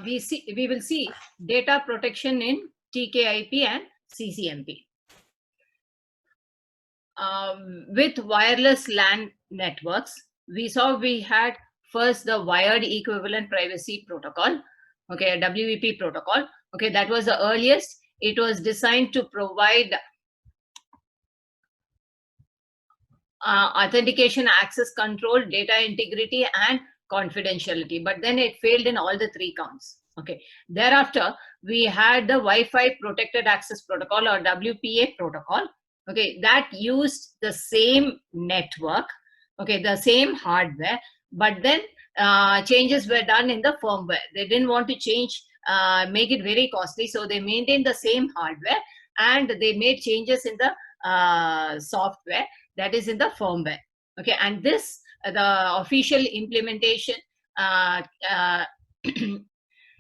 we will see data protection in TKIP and CCMP. With wireless LAN networks, we had first the wired equivalent privacy protocol, okay, WEP protocol. Okay, that was the earliest. It was designed to provide authentication, access control, data integrity, and confidentiality. But then it failed in all the three counts. Okay. Thereafter, we had the Wi-Fi Protected Access Protocol, or WPA protocol. Okay, that used the same network. Okay, the same hardware, but then changes were done in the firmware. They didn't want to change, make it very costly, so they maintained the same hardware and they made changes in the software, that is in the firmware. Okay, and this the official implementation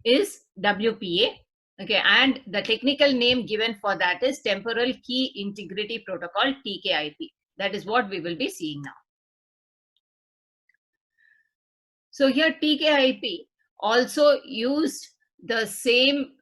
is WPA. Okay, and the technical name given for that is Temporal Key Integrity Protocol, TKIP. That is what we will be seeing now. So here TKIP also used the same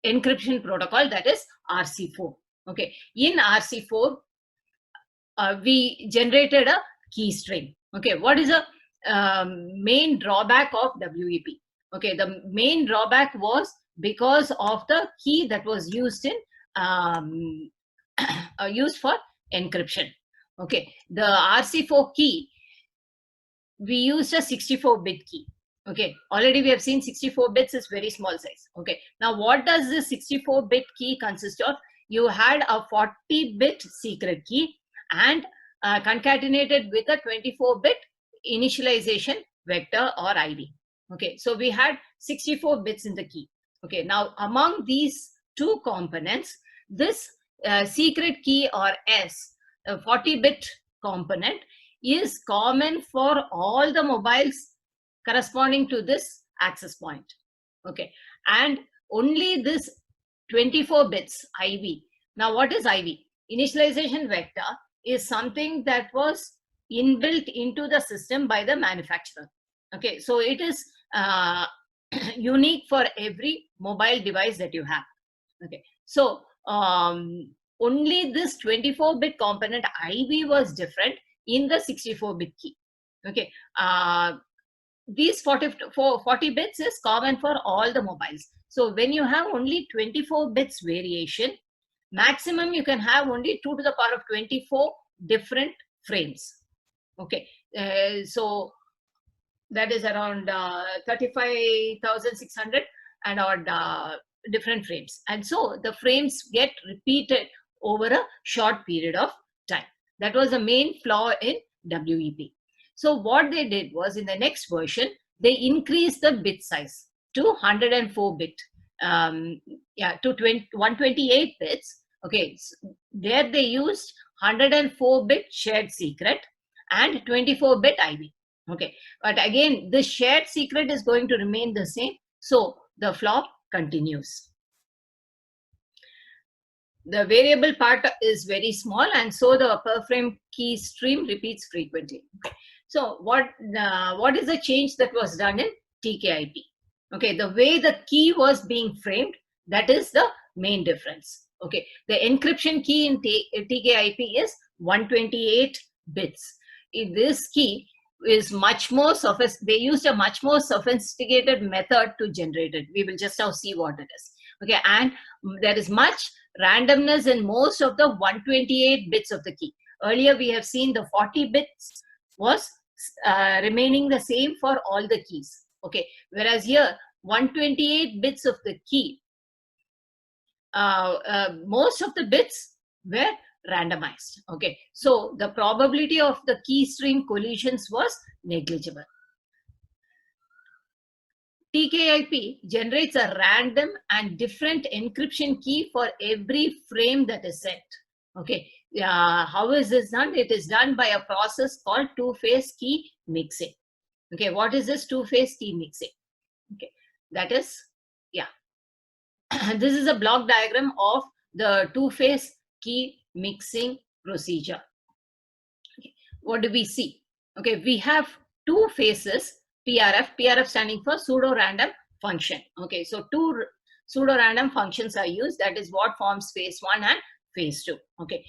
encryption protocol, that is RC4. Okay, in RC4 we generated a key string. Okay, what is the main drawback of WEP? Okay, the main drawback was because of the key that was used in used for encryption. Okay, the RC4 key, we used a 64-bit key. Okay, already we have seen 64 bits is very small size. Okay, now what does this 64-bit key consist of? You had a 40-bit secret key and concatenated with a 24-bit initialization vector or ID. Okay, so we had 64 bits in the key. Okay, now among these two components, this secret key, or S, a 40-bit component, is common for all the mobiles corresponding to this access point. Okay, and only this 24 bits IV. Now what is IV? Initialization vector is something that was inbuilt into the system by the manufacturer. Okay, so it is unique for every mobile device that you have. Okay, so only this 24-bit component IV was different in the 64-bit key. Okay, these 40 bits is common for all the mobiles. So when you have only 24 bits variation, maximum you can have only 2 to the power of 24 different frames. Okay, so that is around 35,600 and odd different frames, and so the frames get repeated over a short period of time. That was the main flaw in WEP. So what they did was, in the next version, they increased the bit size to 104 bit, to 128 bits. Okay, so there they used 104 bit shared secret and 24 bit IV. Okay, but again, the shared secret is going to remain the same, so the flaw continues. The variable part is very small, and so the per frame key stream repeats frequently. Okay. So what is the change that was done in TKIP? Okay, the way the key was being framed, that is the main difference. Okay, the encryption key in TKIP is 128 bits. In this key is much more sophisticated. They used a much more sophisticated method to generate it. We will just now see what it is. Okay, and there is much randomness in most of the 128 bits of the key. Earlier we have seen the 40 bits was remaining the same for all the keys. Okay, whereas here 128 bits of the key, most of the bits were randomized. Okay, so the probability of the key stream collisions was negligible. TKIP generates a random and different encryption key for every frame that is sent. Okay, how is this done? It is done by a process called two-phase key mixing. Okay, what is this two-phase key mixing? Okay, that is, yeah, this is a block diagram of the two-phase key mixing procedure. Okay, what do we see? Okay, we have two phases PRF standing for pseudo-random function. Okay, so two pseudo-random functions are used. That is what forms phase 1 and phase 2. Okay,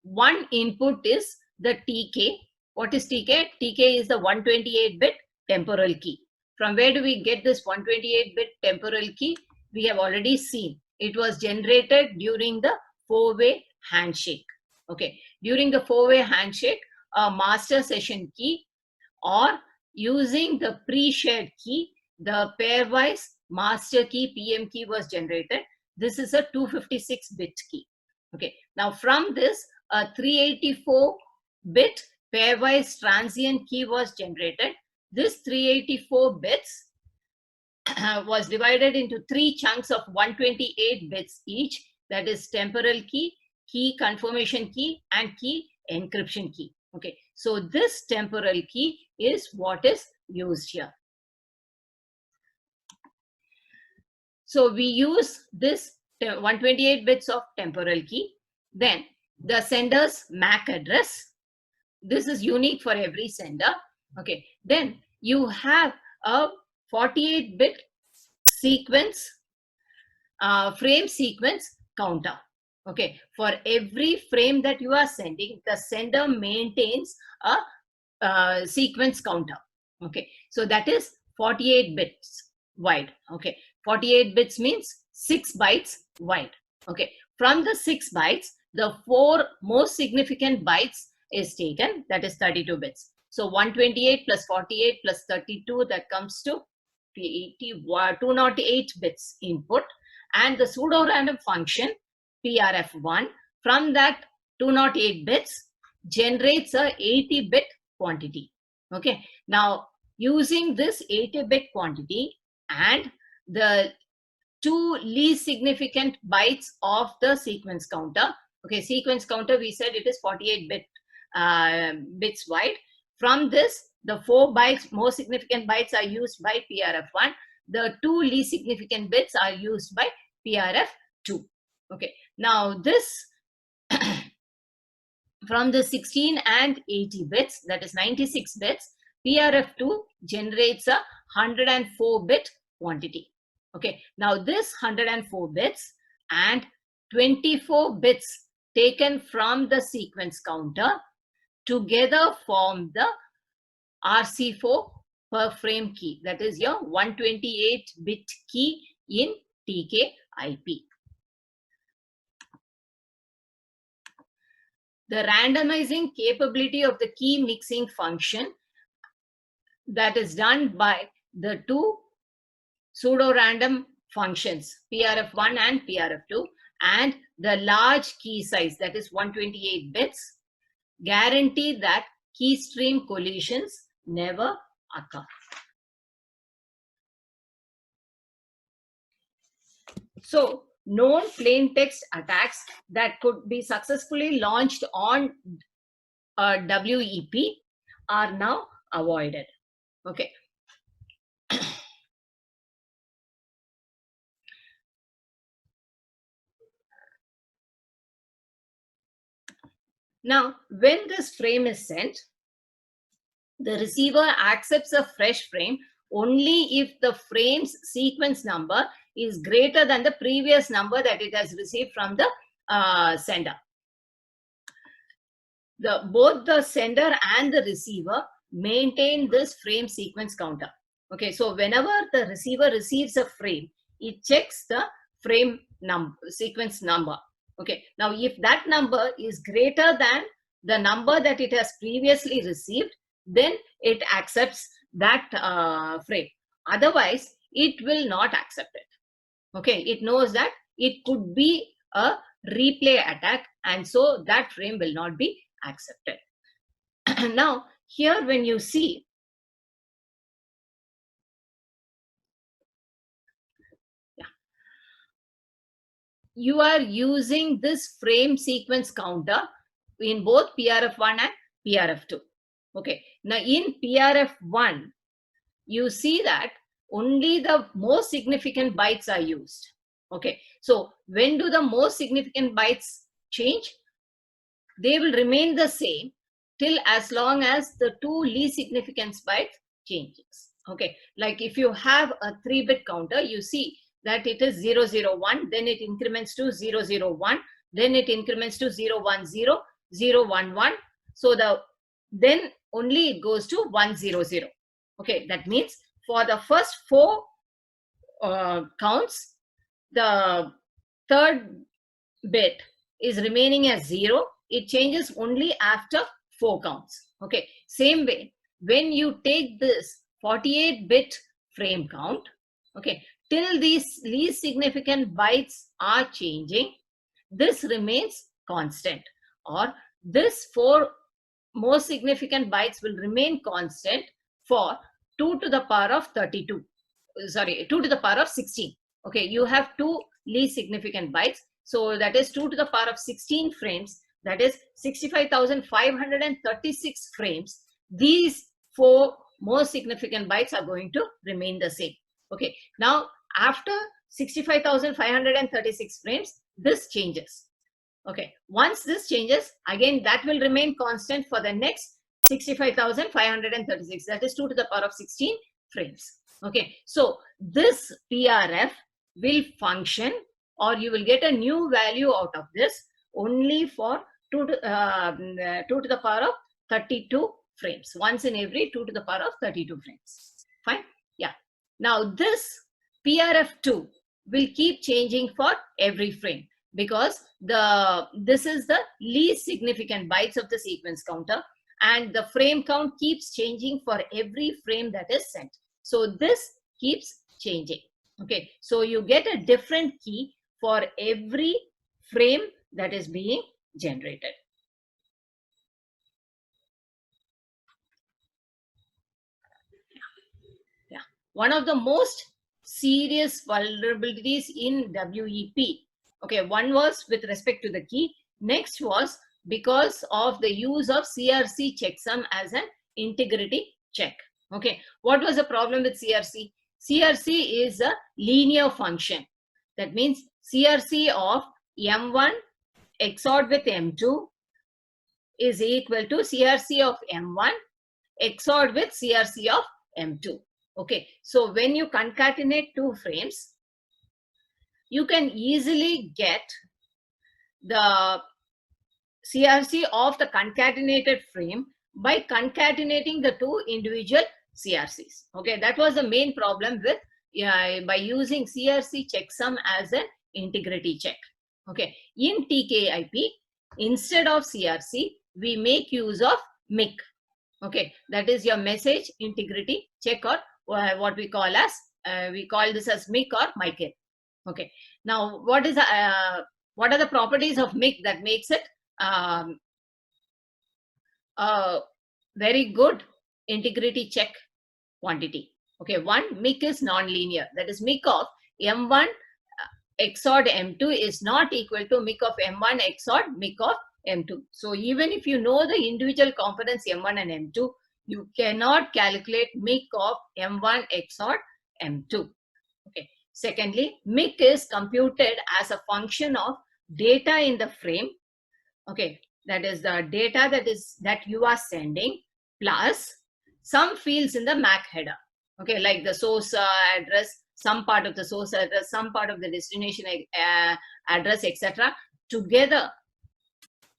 one input is the TK. What is TK? TK is the 128-bit temporal key. From where do we get this 128-bit temporal key? We have already seen. It was generated during the four-way handshake. Okay, during the four-way handshake, a master session key or using the pre-shared key, the pairwise master key PM key was generated. This is a 256-bit key. Okay, now from this, a 384-bit pairwise transient key was generated. This 384 bits was divided into 3 chunks of 128 bits each. That is temporal key, key confirmation key, and key encryption key. Okay, so this temporal key is what is used here. So we use this 128 bits of temporal key. Then the sender's MAC address. This is unique for every sender. Okay, then you have a 48-bit sequence, frame sequence counter. Okay, for every frame that you are sending, the sender maintains a sequence counter. Okay, so that is 48 bits wide. Okay, 48 bits means 6 bytes wide. Okay, from the 6 bytes, the 4 most significant bytes is taken, that is 32 bits. So 128 plus 48 plus 32, that comes to 208 bits input, and the pseudo-random function PRF1 from that 208 bits generates a 80-bit quantity. Okay, now using this 80-bit quantity and the 2 least significant bytes of the sequence counter. Okay, sequence counter, we said it is 48-bit bits wide. From this, the 4 bytes, most significant bytes are used by PRF1. The 2 least significant bits are used by PRF2. Okay, now this from the 16 and 80 bits, that is 96 bits, PRF2 generates a 104-bit quantity. Okay, now this 104 bits and 24 bits taken from the sequence counter together form the RC4 per frame key. That is your 128-bit key in TK-IP. The randomizing capability of the key mixing function that is done by the 2 pseudo-random functions, PRF1 and PRF2, and the large key size, that is 128 bits, guarantee that key stream collisions never occur. So, known plain text attacks that could be successfully launched on WEP are now avoided. Okay. Now, when this frame is sent, the receiver accepts a fresh frame only if the frame's sequence number is greater than the previous number that it has received from the sender. Both the sender and the receiver maintain this frame sequence counter. Okay, so whenever the receiver receives a frame, it checks the frame sequence number. Okay, now if that number is greater than the number that it has previously received, then it accepts that frame. Otherwise, it will not accept it. Okay, it knows that it could be a replay attack, and so that frame will not be accepted. Now, here when you see, you are using this frame sequence counter in both PRF1 and PRF2. Okay, now in PRF1, you see that only the most significant bytes are used. Okay, so when do the most significant bytes change? They will remain the same till as long as the 2 least significant bytes changes. Okay, like if you have a 3-bit counter, you see that it is 001, then it increments to 001, then it increments to 010, 011. So then only it goes to 100. Okay, that means for the first 4 counts, the third bit is remaining as 0. It changes only after 4 counts. Okay, same way, when you take this 48-bit frame count, okay, till these least significant bytes are changing, this remains constant, or this 4 most significant bytes will remain constant for 2 to the power of 32. Sorry, 2 to the power of 16. Okay, you have 2 least significant bytes. So that is 2 to the power of 16 frames. That is 65,536 frames. These 4 most significant bytes are going to remain the same. Okay, now after 65,536 frames, this changes. Okay, once this changes, again that will remain constant for the next 65,536. That is 2 to the power of 16 frames. Okay, so this PRF will function, or you will get a new value out of this only for 2 to the power of 32 frames. Once in every 2 to the power of 32 frames. Fine. Yeah. Now this PRF2 will keep changing for every frame, because this is the least significant bytes of the sequence counter, and the frame count keeps changing for every frame that is sent. So this keeps changing. Okay, so you get a different key for every frame that is being generated. Yeah. One of the most serious vulnerabilities in WEP. Okay, one was with respect to the key. Next was because of the use of CRC checksum as an integrity check. Okay, what was the problem with CRC? CRC is a linear function. That means CRC of M1 XORed with M2 is equal to CRC of M1 XORed with CRC of M2. Okay, so when you concatenate 2 frames, you can easily get the CRC of the concatenated frame by concatenating the 2 individual CRCs. Okay, that was the main problem with by using CRC checksum as an integrity check. Okay, in TKIP, instead of CRC, we make use of MIC. Okay, that is your message integrity check, or what we call as we call this as MIC or MICARE. Okay, now what are the properties of MIC that makes it a very good integrity check quantity? Okay, one, MIC is non-linear. That is, MIC of M1 XORed M2 is not equal to MIC of M1 XORed MIC of M2. So even if you know the individual components M1 and M2, you cannot calculate MIC of M1 XORed M2. Okay. Secondly, MIC is computed as a function of data in the frame. Okay, that is the data that you are sending plus some fields in the MAC header. Okay, like the source address, some part of the source address, some part of the destination address, etc. Together,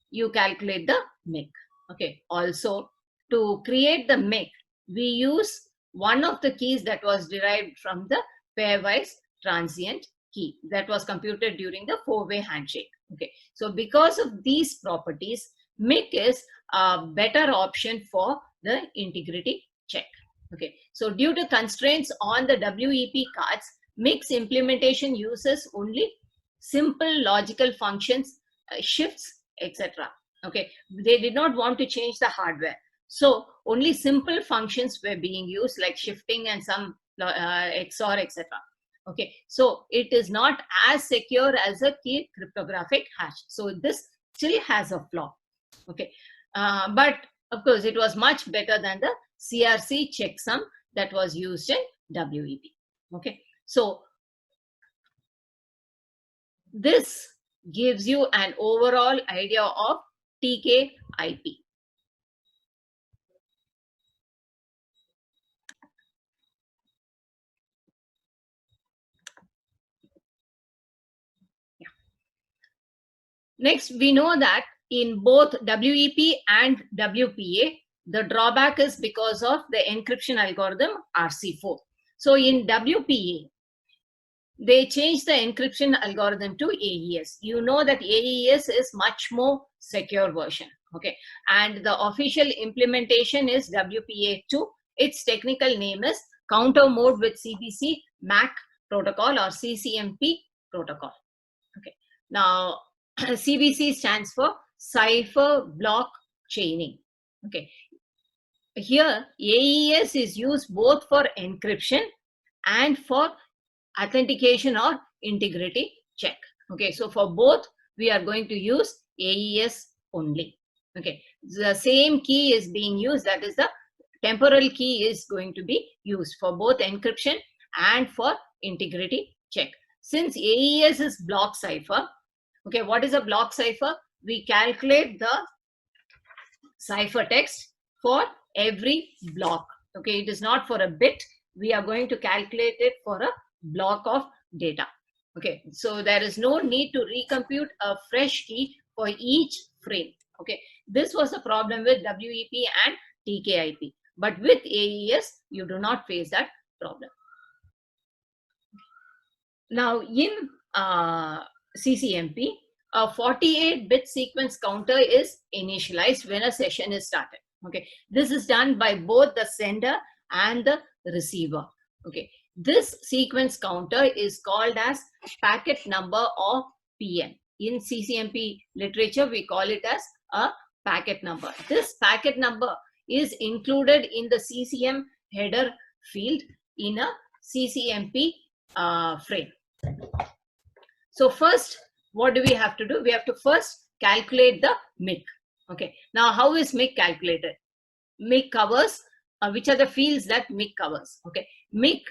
you calculate the MIC. Okay, also to create the MIC, we use one of the keys that was derived from the pairwise transient key that was computed during the 4-way handshake. Okay, so because of these properties, MIC is a better option for the integrity check. Okay, so due to constraints on the WEP cards, MIC's implementation uses only simple logical functions, shifts, etc. Okay, they did not want to change the hardware, so only simple functions were being used, like shifting and some XOR, etc. Okay, so it is not as secure as a key cryptographic hash. So this still has a flaw. Okay, but of course it was much better than the CRC checksum that was used in WEP. Okay, so this gives you an overall idea of TKIP. Next, we know that in both WEP and WPA, the drawback is because of the encryption algorithm RC4. So in WPA, they changed the encryption algorithm to AES. You know that AES is much more secure version. Okay, and the official implementation is WPA2. Its technical name is Counter Mode with CBC MAC Protocol or CCMP protocol. Okay, now CBC stands for Cipher Block Chaining. Okay, here AES is used both for encryption and for authentication or integrity check. Okay, so for both we are going to use AES only. Okay, the same key is being used, that is the temporal key is going to be used for both encryption and for integrity check. Since AES is block cipher, okay, what is a block cipher? We calculate the ciphertext for every block. Okay, it is not for a bit. We are going to calculate it for a block of data. Okay, so there is no need to recompute a fresh key for each frame. Okay, this was a problem with WEP and TKIP, but with AES you do not face that problem. Now in CCMP, a 48-bit sequence counter is initialized when a session is started. Okay, this is done by both the sender and the receiver. Okay, this sequence counter is called as packet number or PN. In CCMP literature, we call it as a packet number. This packet number is included in the CCM header field in a CCMP frame. So first, what do we have to do? We have to first calculate the MIC. Okay, now how is MIC calculated? MIC covers, which are the fields that MIC covers? Okay, MIC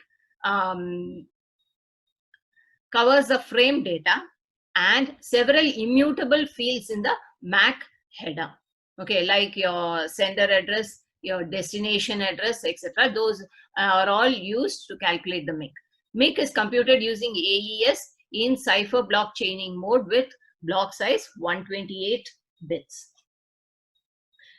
covers the frame data and several immutable fields in the MAC header. Okay, like your sender address, your destination address, etc. Those are all used to calculate the MIC. MIC is computed using AES in cipher block chaining mode with block size 128 bits.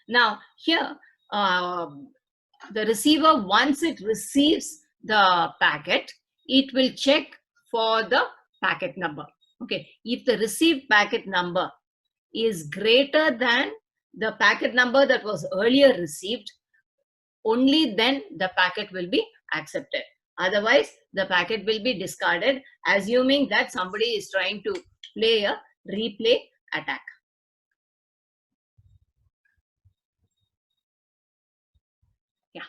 Now here, the receiver, once it receives the packet, it will check for the packet number. Okay, if the received packet number is greater than the packet number that was earlier received, only then the packet will be accepted. Otherwise, the packet will be discarded, assuming that somebody is trying to play a replay attack. Yeah.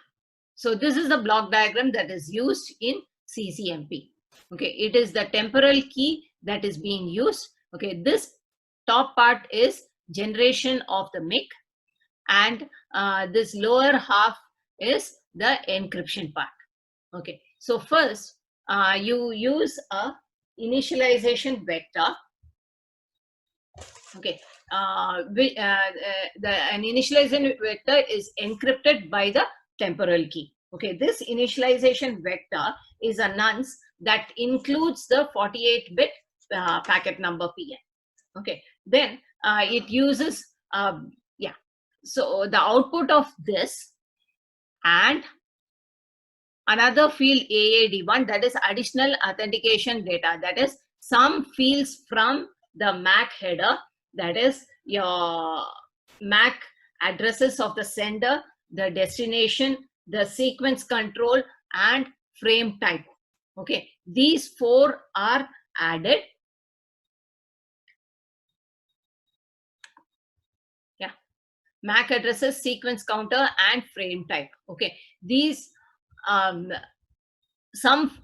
So this is the block diagram that is used in CCMP. Okay, it is the temporal key that is being used. Okay, this top part is generation of the MIC, and this lower half is the encryption part. Okay, so first you use a initialization vector. Okay, an initialization vector is encrypted by the temporal key. Okay, this initialization vector is a nonce that includes the 48-bit packet number PN. Okay, then it uses yeah. So the output of this and another field AAD1, that is additional authentication data, that is some fields from the MAC header, that is your MAC addresses of the sender, the destination, the sequence control, and frame type. Okay, these four are added. Yeah, MAC addresses, sequence counter, and frame type. Okay, these some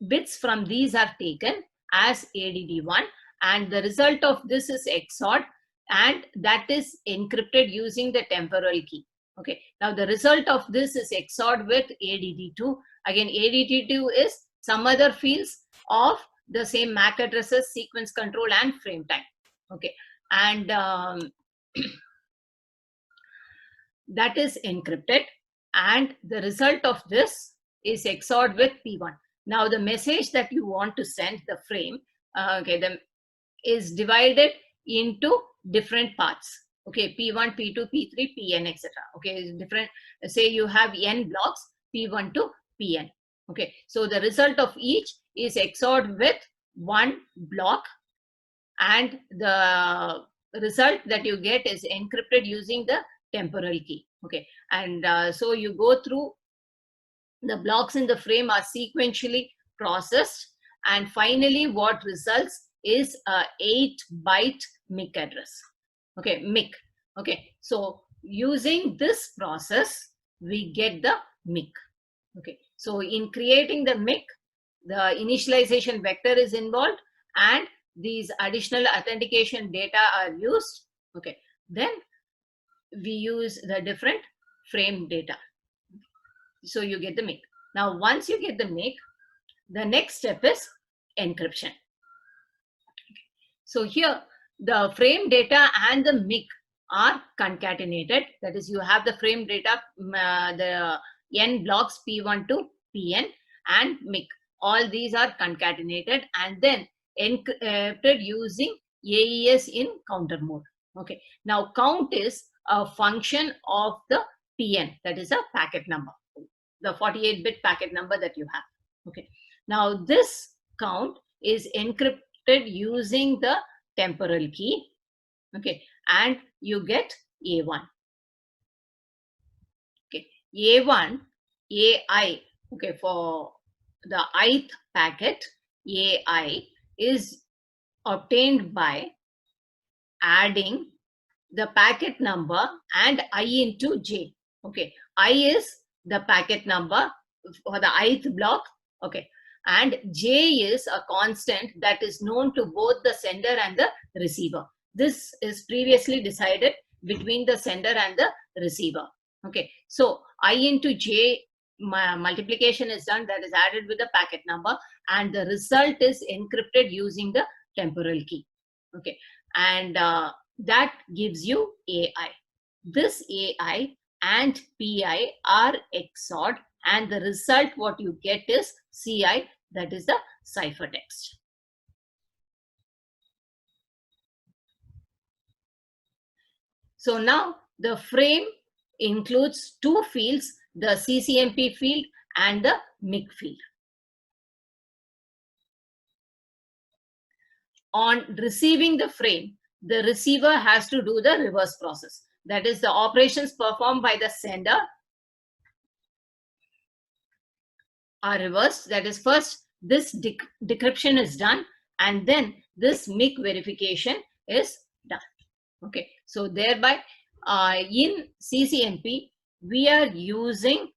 bits from these are taken as ADD1, and the result of this is XORed, and that is encrypted using the temporal key. Okay, now the result of this is XORed with ADD2. Again, ADD2 is some other fields of the same MAC addresses, sequence control, and frame type. Okay, and that is encrypted, and the result of this is XORed with P1. Now the message that you want to send, the frame, okay, is divided into different parts. Okay, P1, P2, P3, Pn, etc. Okay, different. Say you have n blocks, P1 to Pn. Okay, so the result of each is XORed with one block, and the result that you get is encrypted using the temporal key. Okay, and so you go through the blocks in the frame are sequentially processed, and finally what results is a 8-byte MIC address. Okay, MIC. Okay, so using this process we get the MIC. Okay, so in creating the MIC, the initialization vector is involved and these additional authentication data are used. Okay, then we use the different frame data. So you get the MIC. Now, once you get the MIC, the next step is encryption. So here, the frame data and the MIC are concatenated. That is, you have the frame data, the n blocks P1 to Pn and MIC. All these are concatenated and then encrypted using AES in counter mode. Okay. Now, count is a function of the Pn, that is a packet number, the 48-bit packet number that you have. Okay. Now, this count is encrypted using the temporal key. Okay, and you get A1. Okay, A1, AI. Okay, for the ith packet, AI is obtained by adding the packet number and I into J. Okay, I is the packet number for the ith block. Okay, and J is a constant that is known to both the sender and the receiver. This is previously decided between the sender and the receiver. Okay, so I into J multiplication is done, that is added with the packet number, and the result is encrypted using the temporal key. Okay, and that gives you AI. This AI and PI are XORed, and the result what you get is CI, that is the ciphertext. So now the frame includes two fields, the CCMP field and the MIC field. On receiving the frame, the receiver has to do the reverse process. That is, the operations performed by the sender are reversed. That is, first this decryption is done and then this MIC verification is done. Okay, so thereby in CCMP we are using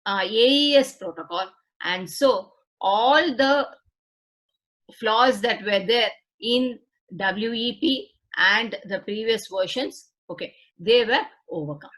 AES protocol, and so all the flaws that were there in WEP and the previous versions, okay, they were overcome.